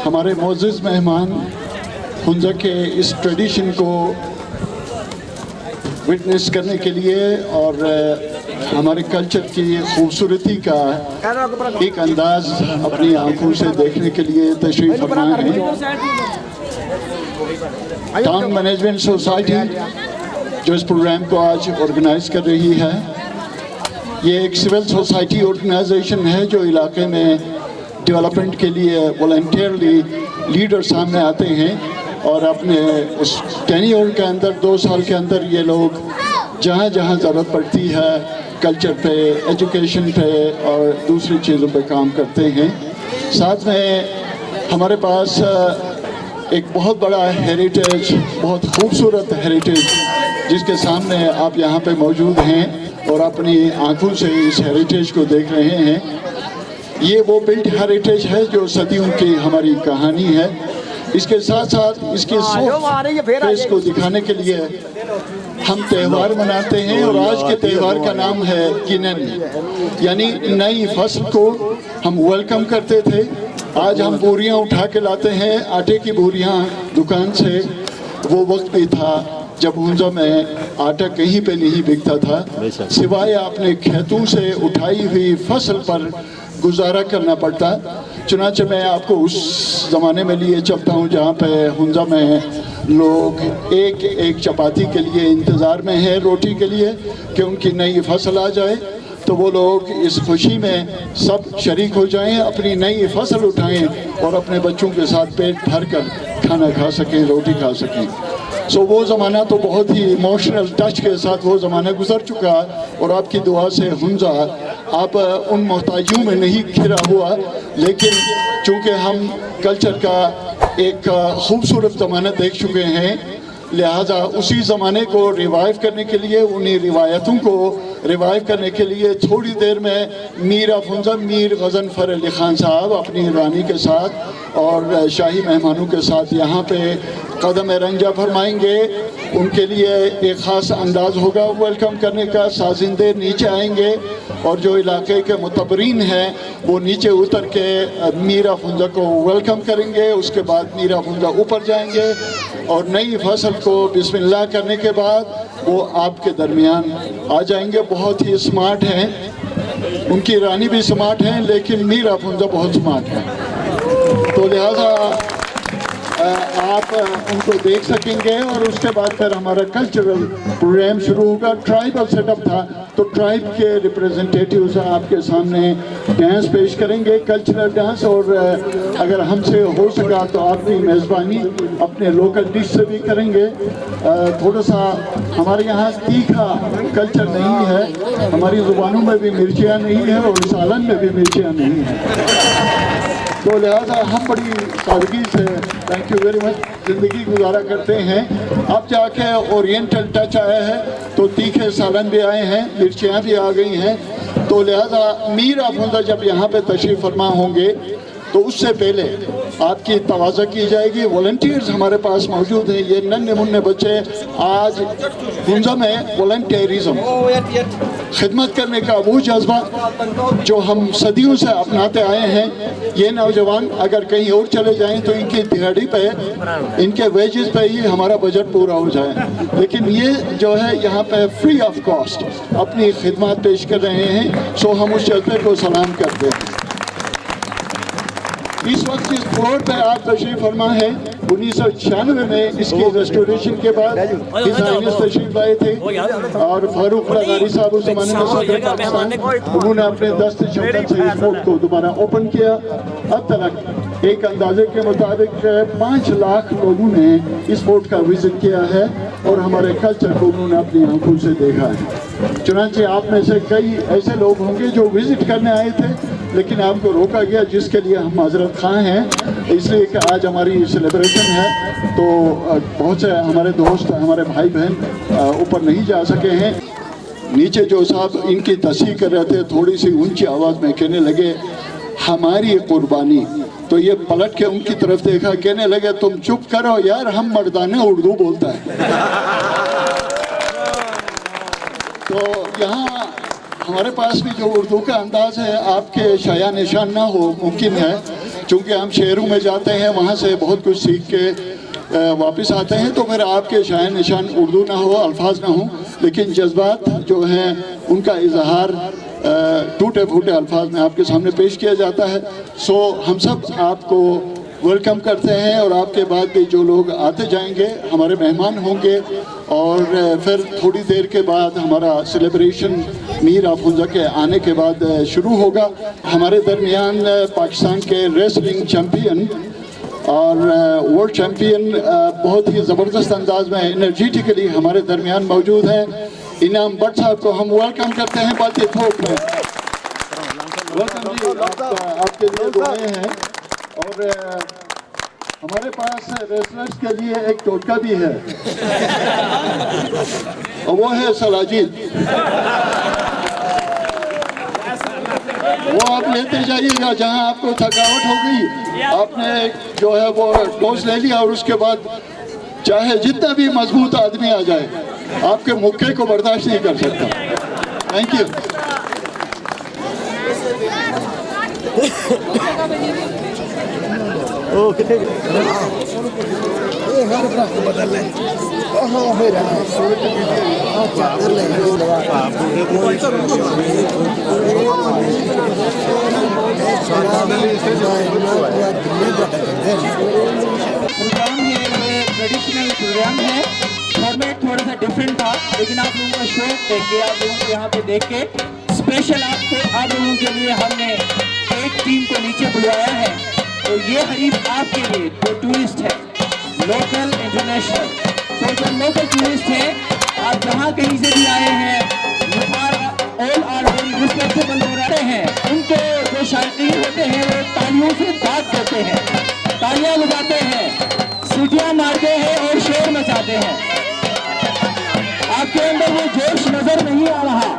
हमारे मोअज़्ज़िज़ मेहमान हुंज़ा के इस ट्रेडिशन को विटनेस करने के लिए और हमारे कल्चर की खूबसूरती का एक अंदाज़ अपनी आंखों से देखने के लिए तशरीफ़ फरमा है। टाउन मैनेजमेंट सोसाइटी जो इस प्रोग्राम को आज ऑर्गेनाइज़ कर रही है, ये एक सिविल सोसाइटी ऑर्गेनाइजेशन है जो इलाके में डेवलपमेंट के लिए वॉलंटियरली लीडर सामने आते हैं और अपने उस टेन्योर के अंदर 2 साल के अंदर ये लोग जहाँ जहाँ ज़रूरत पड़ती है कल्चर पे, एजुकेशन पे और दूसरी चीज़ों पे काम करते हैं। साथ में हमारे पास एक बहुत बड़ा हेरिटेज, बहुत खूबसूरत हेरिटेज जिसके सामने आप यहाँ पे मौजूद हैं और अपनी आंखों से इस हेरिटेज को देख रहे हैं। ये वो बिल्ट हेरिटेज है जो सदियों की हमारी कहानी है। इसके साथ साथ इसके फेस को दिखाने के लिए हम त्यौहार मनाते हैं और आज के त्यौहार का नाम है किनन, यानी नई फसल को हम वेलकम करते थे। आज हम बोरियां उठा के लाते हैं, आटे की बोरियां दुकान से। वो वक्त भी था जब हुंज़ा में आटा कहीं पे नहीं बिकता था, सिवाय अपने खेतों से उठाई हुई फसल पर गुजारा करना पड़ता। चुनांचे मैं आपको उस ज़माने में लिए चलता हूँ जहाँ पे हुंज़ा में लोग एक एक चपाती के लिए इंतज़ार में हैं, रोटी के लिए कि उनकी नई फसल आ जाए तो वो लोग इस खुशी में सब शरीक हो जाएं, अपनी नई फसल उठाएं और अपने बच्चों के साथ पेट भर कर खाना खा सकें, रोटी खा सकें। सो वो ज़माना तो बहुत ही इमोशनल टच के साथ वो ज़माना गुजर चुका और आपकी दुआ से हुंज़ा आप उन मोहताजियों में नहीं घिरा हुआ, लेकिन चूँकि हम कल्चर का एक खूबसूरत ज़माना देख चुके हैं, लिहाजा उसी ज़माने को रिवाइव करने के लिए, उन्हीं रिवायतों को रिवाइव करने के लिए थोड़ी देर में मीर ऑफ हुंज़ा, मीर गज़नफ़र अली ख़ान साहब अपनी रानी के साथ और शाही मेहमानों के साथ यहाँ पे कदम रंजा फरमाएंगे। उनके लिए एक ख़ास अंदाज़ होगा वेलकम करने का। साजिंदे नीचे आएंगे और जो इलाके के मुतबरीन हैं वो नीचे उतर के मीर ऑफ हुंज़ा को वेलकम करेंगे। उसके बाद मीर ऑफ हुंज़ा ऊपर जाएंगे और नई फसल को बिस्मिल्लाह करने के बाद वो आपके दरमियान आ जाएंगे। बहुत ही स्मार्ट हैं, उनकी रानी भी स्मार्ट हैं, लेकिन मीर ऑफ हुंज़ा बहुत स्मार्ट हैं, तो लिहाजा आप उनको देख सकेंगे। और उसके बाद फिर हमारा कल्चरल प्रोग्राम शुरू होगा। ट्राइबल सेटअप था तो ट्राइब के रिप्रेजेंटेटिव्स आपके सामने डांस पेश करेंगे, कल्चरल डांस। और अगर हमसे हो सका तो आपकी मेज़बानी अपने लोकल डिश से भी करेंगे। थोड़ा सा हमारे यहाँ तीखा कल्चर नहीं है, हमारी ज़ुबानों में भी मिर्चियाँ नहीं है और सालन में भी मिर्चियाँ नहीं है, तो लिहाजा हम बड़ी सादगी से थैंक यू वेरी मच ज़िंदगी गुजारा करते हैं। अब जाके ओरिएंटल टच आया है तो तीखे सालन भी आए हैं, मिर्चियाँ भी आ गई हैं, तो लिहाजा मीर ऑफ हुंज़ा जब यहाँ पे तशरीफ़ फरमा होंगे तो उससे पहले आपकी तवाज़ा की जाएगी। वॉलंटियर्स हमारे पास मौजूद हैं, ये नन्हे मुन्ने बच्चे आज हुंज़ा में वॉलंटियरिज्म, खिदमत करने का वो जज्बा जो हम सदियों से अपनाते आए हैं, ये नौजवान अगर कहीं और चले जाएं तो इनकी दिहाड़ी पे, इनके वेजेस पे ही हमारा बजट पूरा हो जाए, लेकिन ये जो है यहाँ पे फ्री ऑफ कॉस्ट अपनी खिदमत पेश कर रहे हैं। सो हम उस जज्बे को सलाम करते हैं। इस वक्त इस फ्लोर पे आप तशरीफ फरमा है 1996 में इसकी रेस्टोरेशन के बाद हिज हाइनेस तशरीफ लाए थे और फारूक लगारी साहब उस जमाने में सदर पाकिस्तान, उन्होंने अपने दस्त शौकत से इस फोर्ट को दोबारा ओपन किया। अब तक एक अंदाजे के मुताबिक 5 लाख लोगों ने इस फोर्ट का विजिट किया है और हमारे कल्चर को उन्होंने अपनी आंखों से देखा है। चुनांचे आप में से कई ऐसे लोग होंगे जो विजिट करने आए थे लेकिन आपको रोका गया, जिसके लिए हम माजरत खां हैं, इसलिए कि आज हमारी सेलिब्रेशन है तो बहुत से हमारे दोस्त, हमारे भाई बहन ऊपर नहीं जा सके हैं। नीचे जो साहब इनकी तस्वीर कर रहे थे थोड़ी सी ऊंची आवाज़ में कहने लगे हमारी कुर्बानी, तो ये पलट के उनकी तरफ देखा, कहने लगे तुम चुप करो यार, हम मर्दाने उर्दू बोलता है। तो यहाँ हमारे पास भी जो उर्दू का अंदाज़ है आपके शाया निशान ना हो मुमकिन है, चूँकि हम शहरों में जाते हैं, वहाँ से बहुत कुछ सीख के वापस आते हैं, तो फिर आपके शायद निशान उर्दू ना हो, अल्फाज ना हो, लेकिन जज्बात जो हैं उनका इजहार टूटे फूटे अल्फाज में आपके सामने पेश किया जाता है। सो हम सब आपको वेलकम करते हैं और आपके बाद भी जो लोग आते जाएंगे हमारे मेहमान होंगे, और फिर थोड़ी देर के बाद हमारा सेलिब्रेशन मीर अफरोज़ा के आने के बाद शुरू होगा। हमारे दरमियान पाकिस्तान के रेसलिंग चैम्पियन और वर्ल्ड चैम्पियन बहुत ही ज़बरदस्त अंदाज में एनर्जेटिकली हमारे दरमियान मौजूद हैं। इनाम भट्ट साहब को हम वेलकम करते हैं बातें थोक में। वेलकम जी, आपके लिए दुआएं हैं। और हमारे पास रेसलर्स के लिए एक टोटका भी है और वो है सलाजीद, वो आप लेते जाइएगा। जहां आपको थकावट हो गई, आपने जो है वो डोज ले लिया और उसके बाद चाहे जितना भी मजबूत आदमी आ जाए, आपके मुक्के को बर्दाश्त नहीं कर सकता। Thank you. प्रोग्राम है, ये ट्रेडिशनल प्रोग्राम है, फॉर्मेट थोड़ा सा डिफरेंट था, लेकिन आप लोगों का शौक देख के, आप लोगों को यहाँ पे देख के स्पेशल आप लोगों के लिए हमने एक टीम को नीचे बुलवाया है। तो ये हरीफ आपके लिए जो टूरिस्ट है, लोकल इंटरनेशनल, तो जो लोकल टूरिस्ट है, आप जहाँ कहीं से भी आए हैं, ऑल आर वेरी रिस्पेक्टेबल हो रहे हैं, उनको जो शायकीन होते हैं वो तालियों से दाद देते हैं, तालियां बजाते हैं, सीटियां मारते हैं और शोर मचाते हैं। आपके अंदर वो जोश नजर नहीं आ रहा।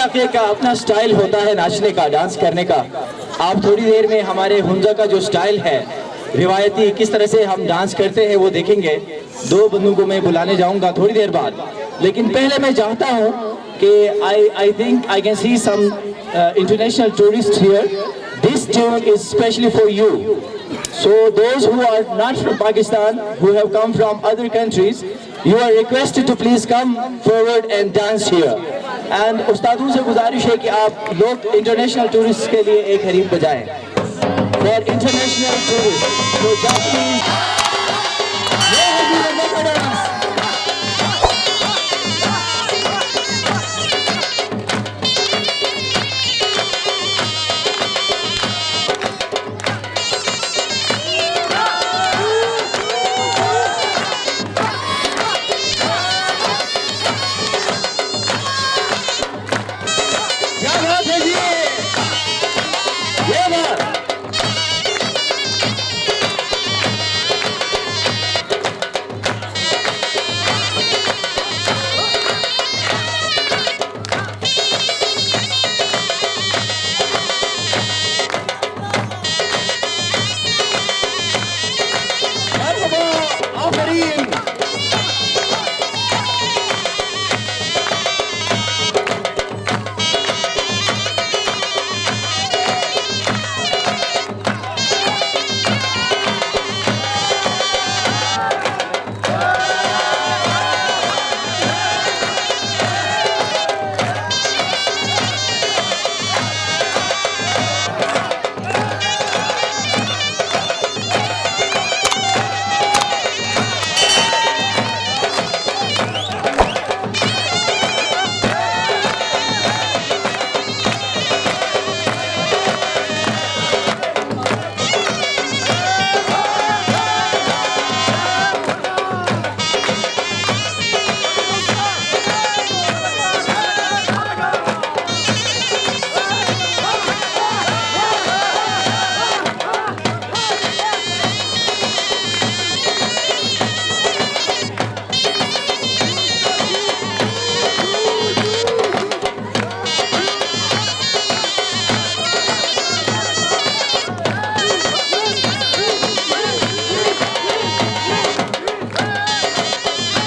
इलाके का अपना स्टाइल होता है नाचने का, डांस करने का। आप थोड़ी देर में हमारे हुंजा का जो स्टाइल है रिवायती, किस तरह से हम डांस करते हैं वो देखेंगे। दो बंदों को मैं बुलाने जाऊंगा थोड़ी देर बाद, लेकिन पहले मैं चाहता हूं कि I think I can see some international tourist here. This tune is specially for you, so those who are not from Pakistan, who have come from other countries, you are requested to please come forward and dance here. And उस्तादों से गुजारिश है कि आप लोग international tourist के लिए एक हरीम बजाएं। For international tourists, so just please, ये है जी हुंजा का डांस। क्या बात है जी, ये बात। मरहबा, आफरीन।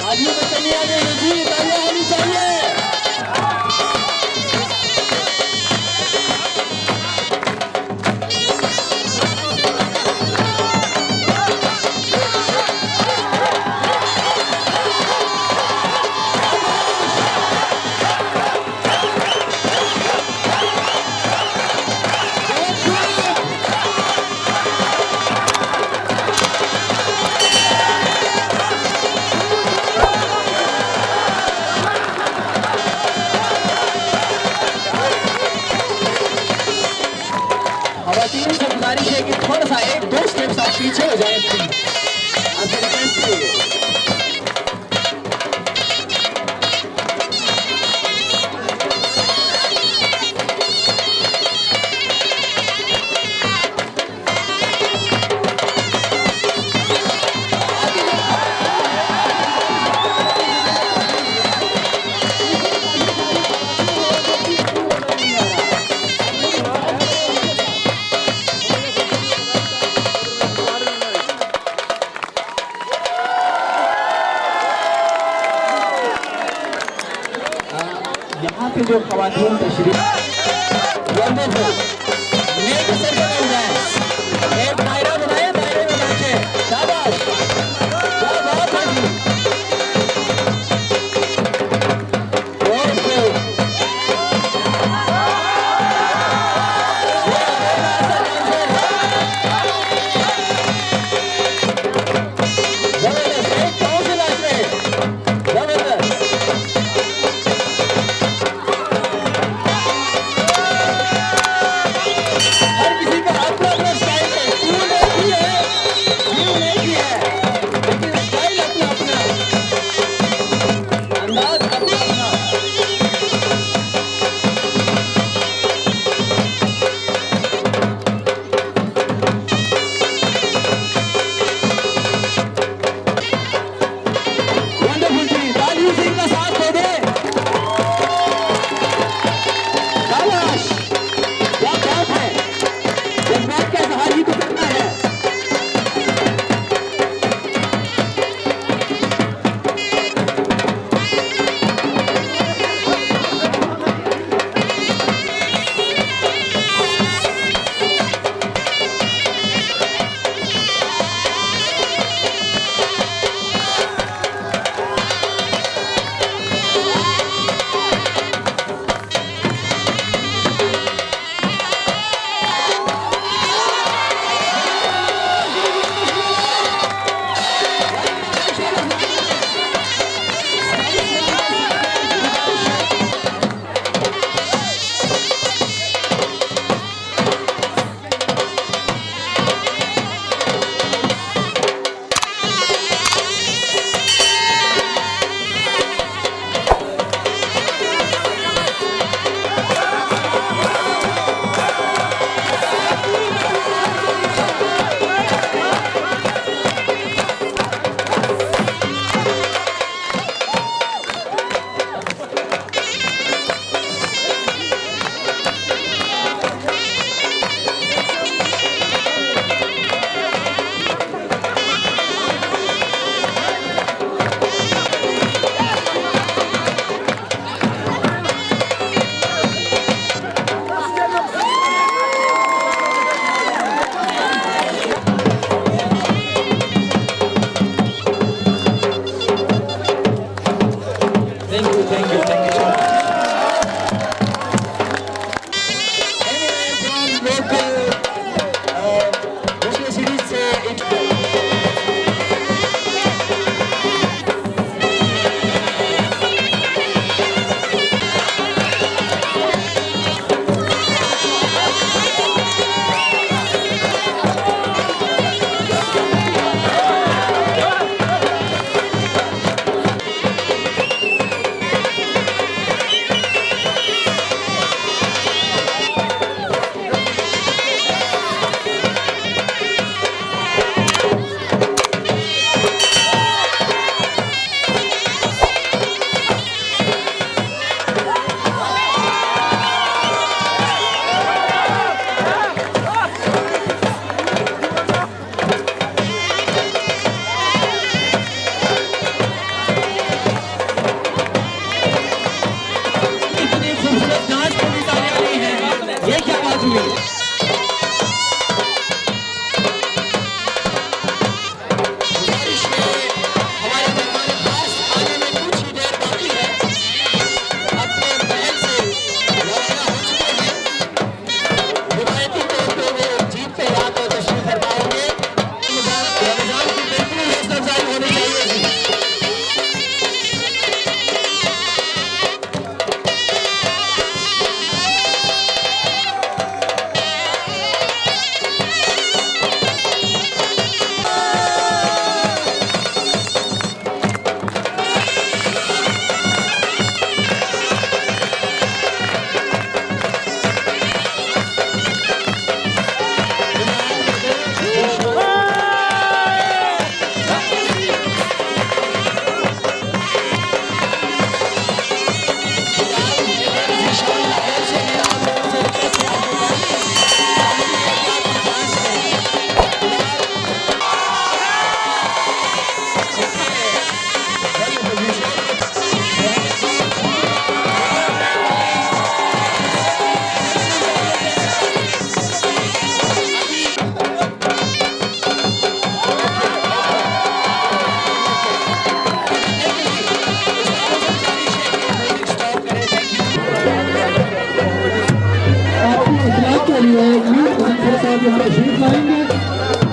तालियों में कमी आ गई जी, तालियां होनी चाहिए। खवातीन से गुजारिश है कि थोड़ा सा एक दो स्टेप्स आप पीछे हो जाएं प्लीज, आपसे रिक्वेस्ट है। यहाँ पे जो खवातीन तशरीफ वंडरफुल, नेक सर्कल डांस, एक दायरा बनाए, दायरे में नाचे, शाबाश, क्या बात है जी, बहुत खूब। जबरदस्त, एक पाँव से नाच रहे, जबरदस्त। हर किसी का अपना अपना स्टाइल है,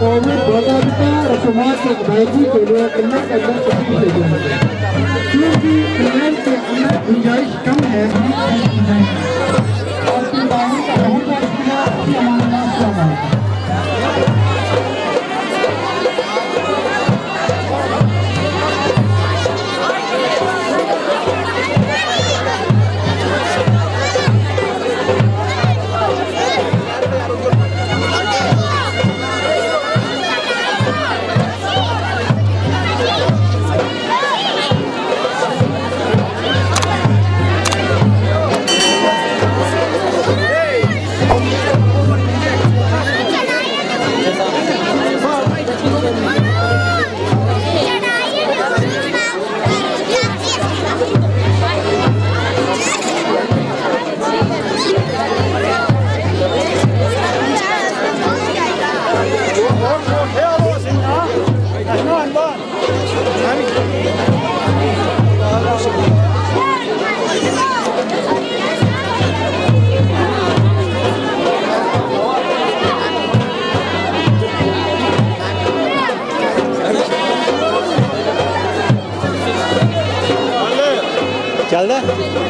कोविड माता-पिता और समाज की अदायगी के लिए कन्या कन्या छुट्टी ले जाएंगे क्योंकि प्रोग्राम के अंदर गुंजाइश कम है और पिताओं का बहुत शुक्रिया कि हमारे नाम से ਚੱਲਦਾ